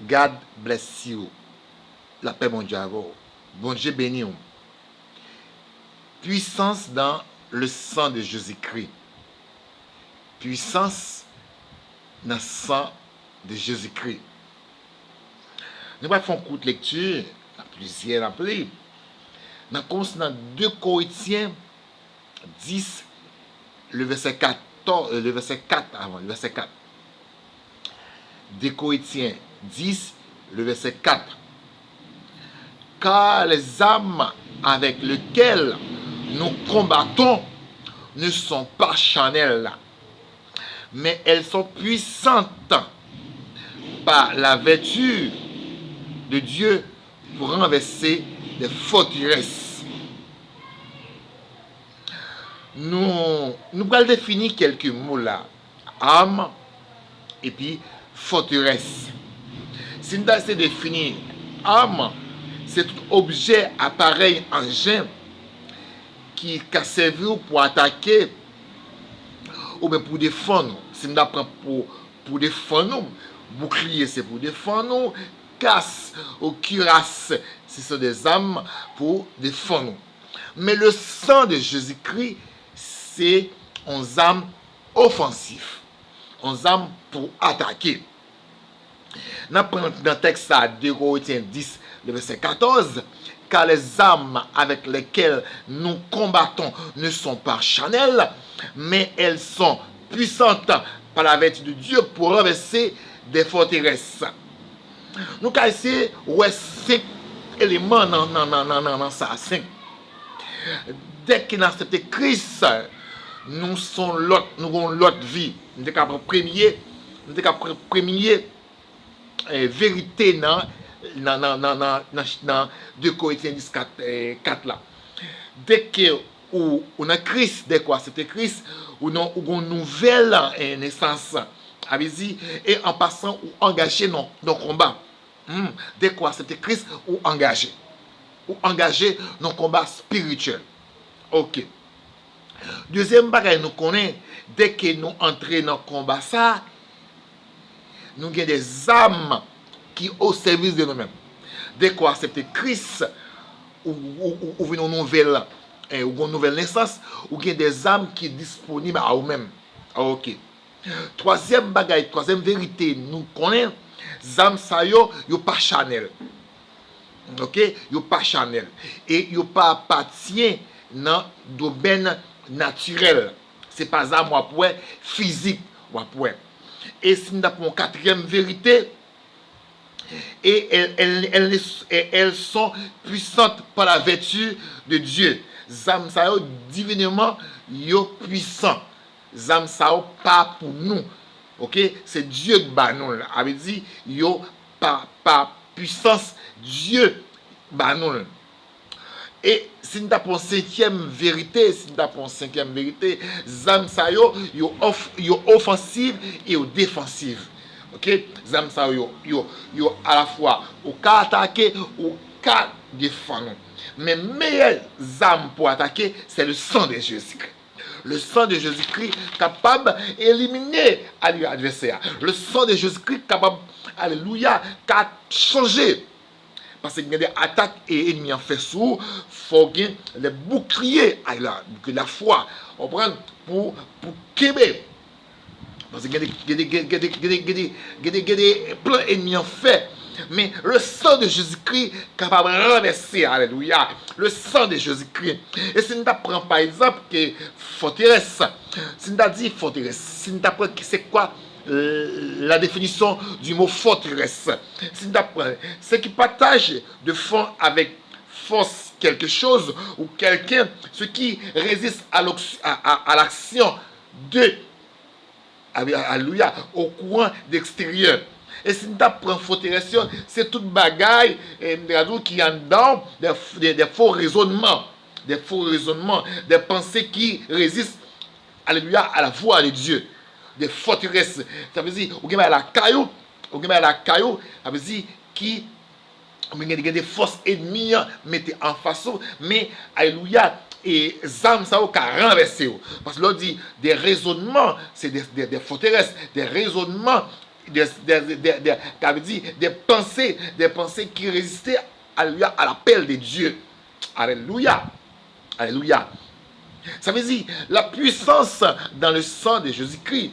God bless you. La paix, mon Dieu, à vous. Bon Dieu béni. Puissance dans le sang de Jésus-Christ. Puissance dans le sang de Jésus-Christ. Nous allons faire une courte lecture, plusieurs appelés. Nous commençons dans 2 Corinthiens 10, le verset 14, le verset 4 avant, le verset 4. 2 Corinthiens 10, le verset 4. Car les âmes avec lesquelles nous combattons ne sont pas charnelles, mais elles sont puissantes par la vertu de Dieu pour renverser des forteresses. Nous allons définir quelques mots là. Âme et puis forteresse. Si nous allons définir âme, c'est tout objet, appareil, engin qui a servi pour attaquer ou bien pour défendre. Si nous apprenons pour défendre, bouclier c'est pour défendre, casse ou cuirasse, ce sont des armes pour défendre. Mais le sang de Jésus-Christ, c'est une arme offensive, une arme pour attaquer. Nous apprenons dans le texte à 2 Corinthiens 10, le verset 14, car les armes avec lesquelles nous combattons ne sont pas charnelles, mais elles sont puissantes par la vertu de Dieu pour renverser des forteresses. Nous allons essayer de 5 éléments dans ça. 5. Dès que nous avons accepté Christ, nous avons l'autre vie. Nous avons premier vérité dans 2 Corinthiens 10, 4 là. Dès que on a Christ, dès qu'on accepte Christ, on a une nouvelle naissance. Et en passant ou engagé dans nos combats. Dès qu'on accepte Christ, ou engagé dans le combat spirituel. Ok. Deuxième bagage, nous connaissons, dès que nous entrons dans le combat, ça, nous avons des âmes qui sont au service de nous-mêmes. Dès qu'on accepte Christ, ou une nouvelle naissance, ou avons des âmes qui sont disponibles à nous-mêmes. Ok. Troisième bagage, troisième vérité, nous connaissons, les âmes, ça yo pas charnel. Ok? Yo pas charnel. Et yo pas appartient dans le domaine naturel. C'est pas ça, moi, pour physique. Et c'est une quatrième vérité. Et elles sont puissantes par la vertu de Dieu. Zam sa yo divinement yo puissant. Zam sa yo pas pour nous. OK? C'est Dieu qui bat nous. Avait dit yo par puissance Dieu bat nous. Et si nous avons cinquième vérité, zam sa yo offensive et défensive. OK? Zam sa yo à la fois au cas attaquer au cas défendre. Mais meilleure zam pour attaquer, c'est le sang de Jésus-Christ. Le sang de Jésus-Christ capable d'éliminer l'adversaire. Le sang de Jésus-Christ capable, alléluia, qu'a changé. Parce qu'il y a des attaques et ennemis en fait sous, il faut gagner les boucliers à la foi. On prend pour Québec. Parce qu'il y a des plans ennemis en fait. Mais le sang de Jésus-Christ capable de renverser, alléluia, le sang de Jésus-Christ. Et si nous apprenons par exemple que forteresse, si nous dit forteresse, si nous apprenons c'est quoi la définition du mot forteresse, si nous apprenons, c'est qui partage de fond avec force quelque chose ou quelqu'un, ce qui résiste à l'action de, alléluia, au courant d'extérieur. Et si nous apprenons forteresse, c'est toute bagaille qui est dedans des faux raisonnements, des pensées qui résistent, alléluia, à la voix de Dieu. Des forteresses. Ça veut dire, on a la caillou, ça veut dire qui des forces ennemies mettez en face, mais alléluia, et zam ça a renversé. Parce que l'on dit des raisonnements, c'est des forteresses, des raisonnements des pensées qui résistaient, alléluia, à l'appel de Dieu. Alléluia. Alléluia. Ça veut dire la puissance dans le sang de Jésus-Christ.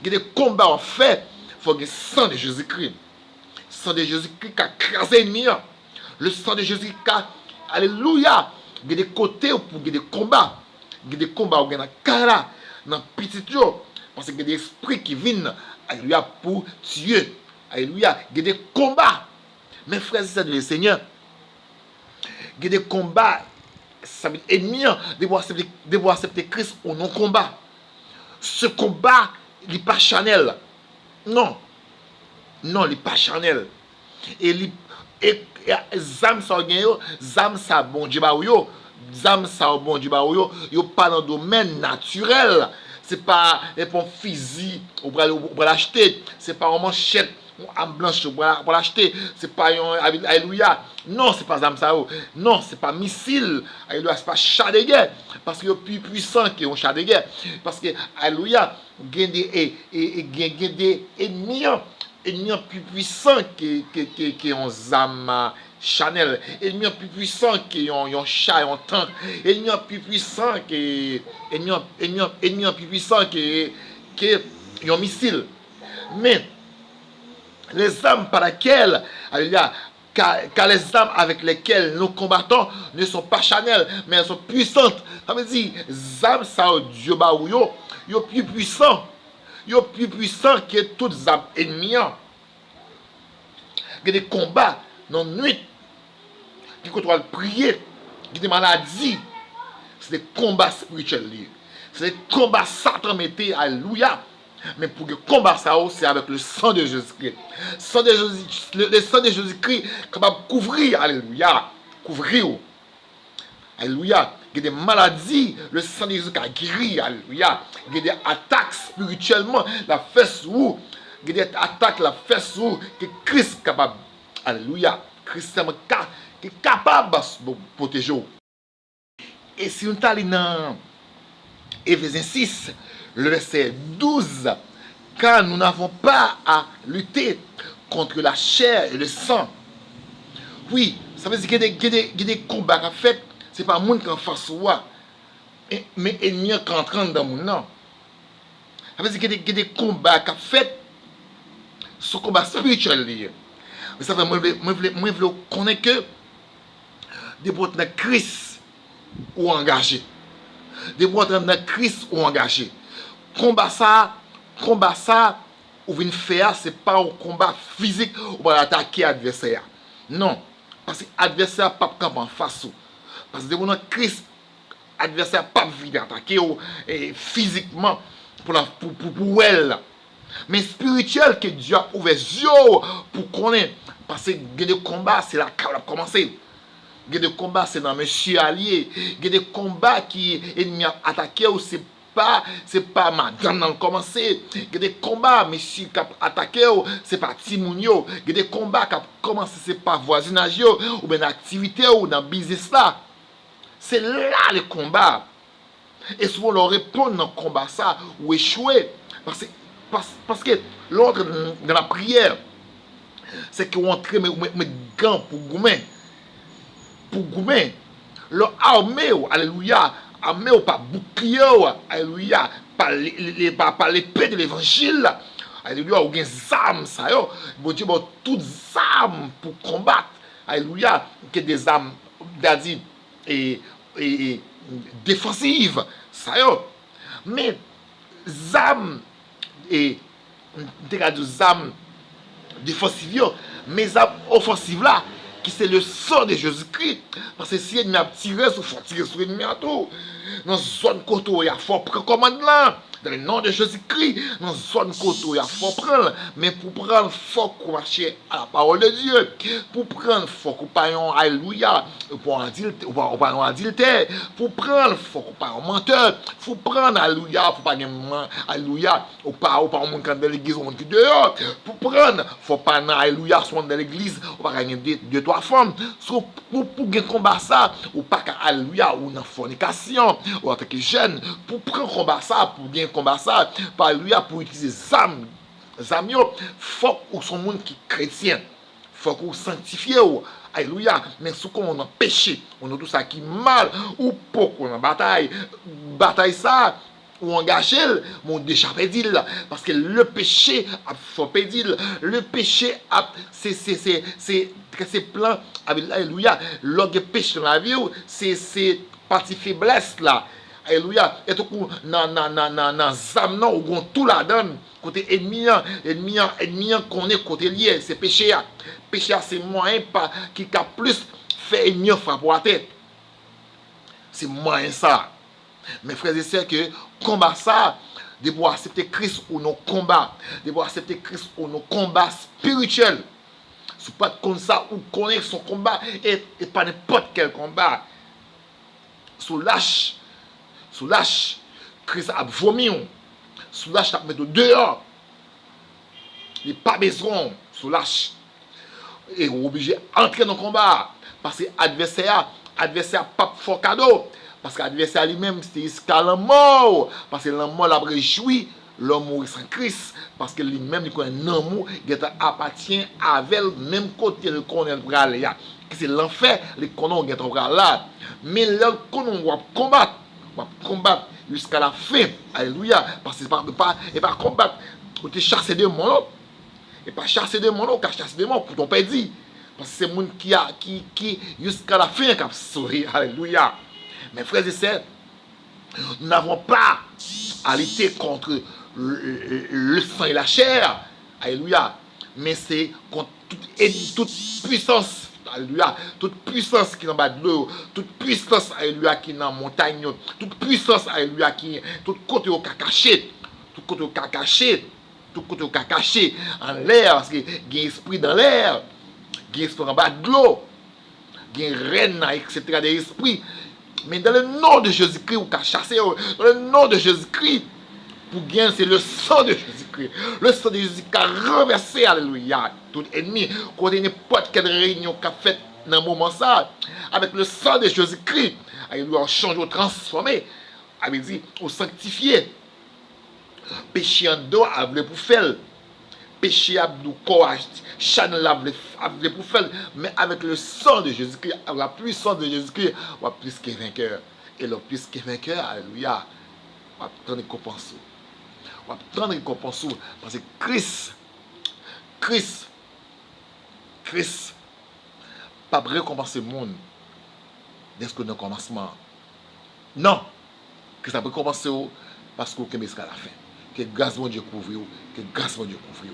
Il y a des combats en fait, il faut que le sang de Jésus-Christ. Le sang de Jésus-Christ qui a crasé l'ennemi. Le sang de Jésus qui a, alléluia, il y a des côtés pour des combats. Il y a des combats où il y a des cara, dans le petit jour. Parce qu'il y a des esprits qui viennent, alléluia, pour tuer. Alléluia, il y a des combats. Mes frères et sœurs du Seigneur, il y a des combats. Ça veut dire ennemis devoir accepter Christ au non-combat. Ce combat, il n'est pas charnel. Non. Non, il n'est pas charnel. Et zam sa gen zam sa bon Dieu ba yo, zam sa bon Dieu ba yo pas dans le domaine naturel. C'est pas un fusil ou pour l'acheter, c'est pas une manchette en blanche pour l'acheter, c'est pas un alléluia. Non, c'est pas zam ça. Non, c'est pas missile. Alléluia, c'est pas char de guerre parce que plus puissant que un char de guerre parce que alléluia, gain des ennemis plus puissant que un zam Chanel, ennemi plus puissant que un chat, un tank, ennemi plus puissant que ennemi plus puissant que un missile. Mais les armes par lesquelles, alléluia, car les armes avec lesquelles nous combattons ne sont pas charnelles, mais elles sont puissantes. Ça veut dire, les armes, ça, Dieu, yo plus puissant. Yo plus puissant que toutes les armes ennemies. Il y a des combats dans la nuit qui contrôlent prier, qui des maladies. C'est des combats spirituels. C'est des combats Satan mettait, alléluia. Mais pour que combat ça, c'est avec le sang de Jésus-Christ. Le sang de Jésus-Christ capable de couvrir, alléluia. Couvrir. Alléluia. Il y a des maladies, le sang de Jésus qui a guéri, alléluia. Il y a des attaques spirituellement, la fesse où, il y a des attaques, la fesse où, que Christ est capable, alléluia. Christ est capable de protéger. Et si nous allons dans Éphésiens 6, le verset 12, car nous n'avons pas à lutter contre la chair et le sang. Oui, ça veut dire qu'il y a des combats à faire. Ce n'est pas le monde qui est en face de moi, mais l'ennemi qui entre dans mon nom. Ça veut dire qu'il y a des combats à faire. Ce combat spirituel. Mais ça veut dire que je connais que des boîtes de Christ ou engagés. Des boîtes de Christ ou engagés. Combat ça, ou venir faire, ce n'est pas un combat physique ou pour attaquer l'adversaire. Non. Parce que l'adversaire n'est pas en face. Parce que devant Christ, l'adversaire n'est pas venu attaquer physiquement pour elle. Mais spirituel que Dieu a ouvert les yeux pour connaître. Parce que les combats, c'est là qu'il a commencé. Il y a des combats, c'est dans monsieur allié. Il y a des combats qui ennemi a attaqué ou c'est pas madame qui a commencé. Il y a des combats, monsieur qui a attaqué c'est pas Timounio. Il y a des combats qui a commencé, c'est pas voisinage ou bien activité ou dans business là. C'est là le combat. Et souvent, on répond dans le combat ça ou échouer. Parce que l'ordre de la prière, c'est qu'on entre mes gants pour goumer. Pour goumer. L'armée, alléluia, armée par bouclier, alléluia, par l'épée de l'évangile, alléluia, ou bien armes, ça y est, bon Dieu, toutes armes pour combattre, alléluia, que des armes, c'est-à-dire, et défensives, ça y est, mais armes, et des armes défensives, mais armes offensives là, qui c'est le sang de Jésus-Christ. Parce que si il a tiré, il faut tirer sur l'ennemi à tout. Dans une zone côté, il faut prendre commande là. Dans le nom de Jésus-Christ, dans une zone côté, il faut prendre. Mais pour prendre, il faut marcher à la parole de Dieu. Pour prendre, il faut qu'on paye un alléluia. Pour un adultère. Pour prendre, il faut qu'on paye un menteur. Pour prendre, alléluia. Il ne faut pas un alléluia. Ou pas un monde dans l'église, ou un monde qui dehors. Pour prendre, il ne faut pas un alléluia, soit dans l'église, ou pas gagner deux, trois femmes. Pour gagner combat ça, ou pas qu'un alléluia, ou dans fornication, ou en tant que jeune. Pour prendre combat ça, pour gagner combat ça, par alléluia, pour utiliser amis, faut que son monde qui chrétien, faut que sanctifié. Alléluia. Mais ce qu'on a péché, on a tout ça qui mal, ou pourquoi on a bataille ça, ou engagé, mon déjà pédit là. Parce que le péché a faut pédil. Le péché a, c'est plein, alléluia. L'orgue péché dans la vie, c'est partie faiblesse là. Alléluia. Et tout coup, nan zam nan, ou gon tout la donne. Côté ennemi, qu'on est côté lié, c'est péché. Péché, c'est moyen qui a plus fait ennemi frappe à tête. C'est moyen ça. Mes frères et sœurs, que combat ça, de pouvoir accepter Christ ou nos combats, de pouvoir accepter Christ ou nos combats spirituels. Ce n'est pas comme ça ou connaître son combat et pas n'importe quel combat. Sous lâche, Christ a vomi. Sous lâche, a mis dehors. Il n'est pas besoin, sous lâche. Et on est obligé d'entrer dans le combat. Parce que l'adversaire pas fort cadeau. Parce que l'adversaire lui-même, c'est jusqu'à la mort. Parce que la mort l'a réjoui, l'homme mourit sans Christ. Parce que lui-même, il connaît un amour qui appartient avec le même côté le connaît le bras là. C'est l'enfer, le connaît le bras là. Mais là, on va combattre jusqu'à la fin. Alléluia. Parce que il pas combattre. On te chasser des mots. Et pas chasser des mots, on chasser des mots pour ton père. Parce que c'est le monde qui jusqu'à la fin qui a sauvé. Alléluia. Mes frères et sœurs, nous n'avons pas à lutter contre le sang et la chair. Alléluia. Mais c'est contre toute puissance. Alléluia. Toute puissance qui est en bas de l'eau. Toute puissance, alléluia, qui est dans la montagne. Toute puissance, alléluia, qui est tout côté au caché. Tout côté au caché. Tout côté au caché en l'air. Parce qu'il y a un esprit dans l'air. Il y a un esprit en bas de l'eau. Il y a une reine, etc. des esprits. Mais dans le nom de Jésus-Christ, ou qu'à chasser, dans le nom de Jésus-Christ, pour gagner, c'est le sang de Jésus-Christ. Le sang de Jésus qui a renversé, alléluia, tout ennemi. Quand il n'y a n'importe quelle réunion qu'a fait dans un moment ça, avec le sang de Jésus-Christ, alléluia, on change, on transformer, avait dit, on sanctifier. Péché en dos, à voulu pour faire. Péché à nous corps, chane la voulu pour faire. Mais avec le sang de Jésus-Christ, avec la puissance de Jésus-Christ, on va plus que vainqueur. Et le plus que vainqueur, alléluia, on va prendre une récompense. On va prendre une récompense. Parce que Christ, pas récompenser le monde dès que nous commencement. Non, Christ a récompensé parce qu'on est à la fin. Que grâce de Dieu couvre, que grâce de Dieu couvre.